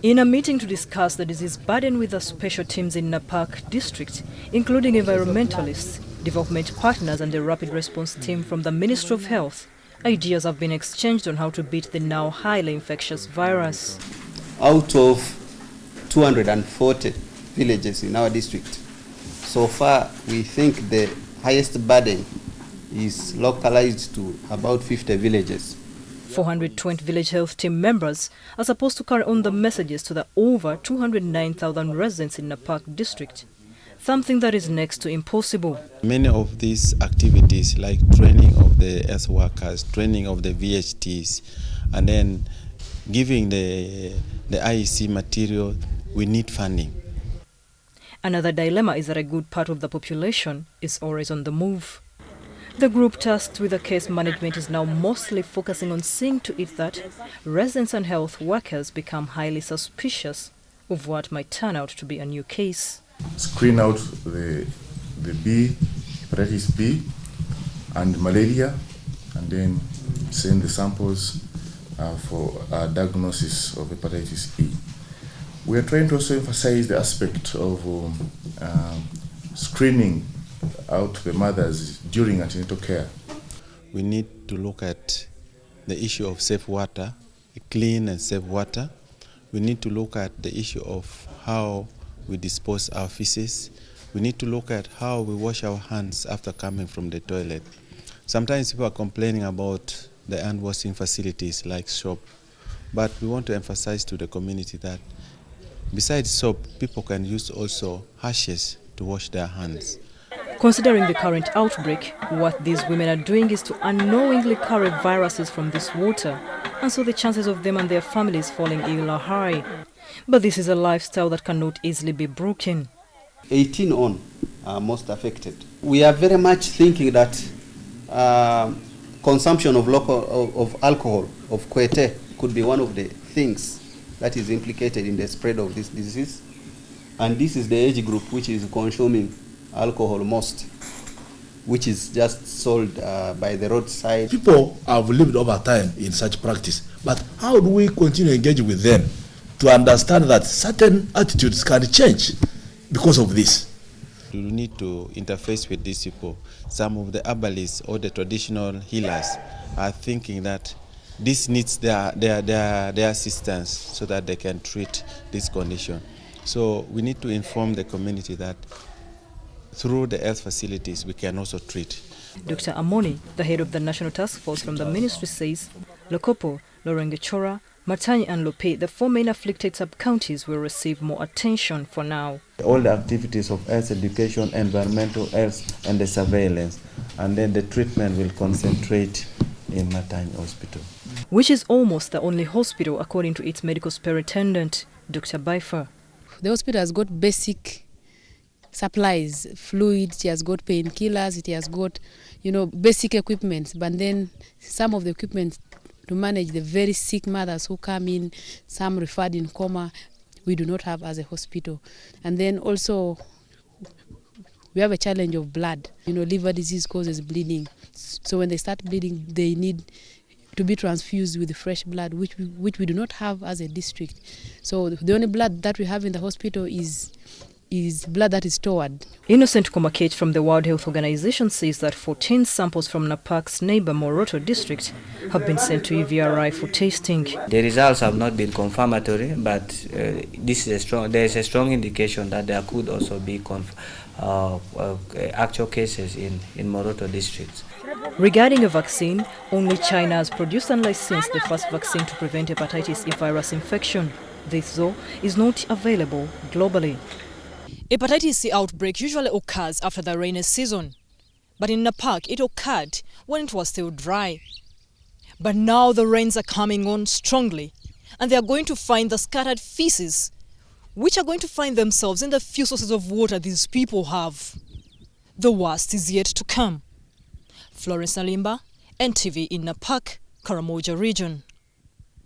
In a meeting to discuss the disease burden with the special teams in Napak District, including environmentalists, development partners and the rapid response team from the Ministry of Health, ideas have been exchanged on how to beat the now highly infectious virus. Out of 240 villages in our district, so far we think the highest burden is localized to about 50 villages. 420 village health team members are supposed to carry on the messages to the over 209,000 residents in Napak District, something that is next to impossible. Many of these activities like training of the health workers, training of the VHTs, and then giving the IEC material, we need funding. Another dilemma is that a good part of the population is always on the move. The group tasked with the case management is now mostly focusing on seeing to it that residents and health workers become highly suspicious of what might turn out to be a new case. Screen out the B, hepatitis B and malaria, and then send the samples for diagnosis of hepatitis E. We are trying to also emphasize the aspect of screening out the mothers during antenatal care. We need to look at the issue of safe water, clean and safe water. We need to look at the issue of how we dispose our feces. We need to look at how we wash our hands after coming from the toilet. Sometimes people are complaining about the hand washing facilities like soap, but we want to emphasize to the community that besides soap, people can use also ashes to wash their hands. Considering the current outbreak, what these women are doing is to unknowingly carry viruses from this water, and so the chances of them and their families falling ill are high. But this is a lifestyle that cannot easily be broken. 18 on are most affected. We are very much thinking that consumption of alcohol, of kwete, could be one of the things that is implicated in the spread of this disease. And this is the age group which is consuming alcohol most, which is just sold by the roadside. People have lived over time in such practice, but how do we continue engaging with them to understand that certain attitudes can change because of this? We need to interface with these people. Some of the herbalists or the traditional healers are thinking that this needs their assistance so that they can treat this condition. So we need to inform the community that through the health facilities we can also treat. Dr. Amoni, the head of the National Task Force from the ministry, says Lokopo, Lorengechora, Matany and Lope, the four main afflicted sub-counties, will receive more attention for now. All the activities of health education, environmental health and the surveillance, and then the treatment will concentrate in Matany Hospital. Which is almost the only hospital according to its medical superintendent, Dr. Baifa. The hospital has got basic supplies, fluids, it has got painkillers, it has got, basic equipment, but then some of the equipment to manage the very sick mothers who come in, some referred in coma, we do not have as a hospital. And then also we have a challenge of blood. Liver disease causes bleeding. So when they start bleeding, they need to be transfused with fresh blood, which we do not have as a district. So the only blood that we have in the hospital is blood that is stored. Innocent Komakech from the World Health Organization says that 14 samples from Napak's neighbor Moroto district have been sent to EVRI for testing. The results have not been confirmatory, but there is a strong indication that there could also be actual cases in Moroto district. Regarding a vaccine, only China has produced and licensed the first vaccine to prevent hepatitis E virus infection. This, though, is not available globally. Hepatitis E outbreak usually occurs after the rainy season, but in Napak it occurred when it was still dry. But now the rains are coming on strongly, and they are going to find the scattered feces, which are going to find themselves in the few sources of water these people have. The worst is yet to come. Florence Naluyimba, NTV in Napak, Karamoja region.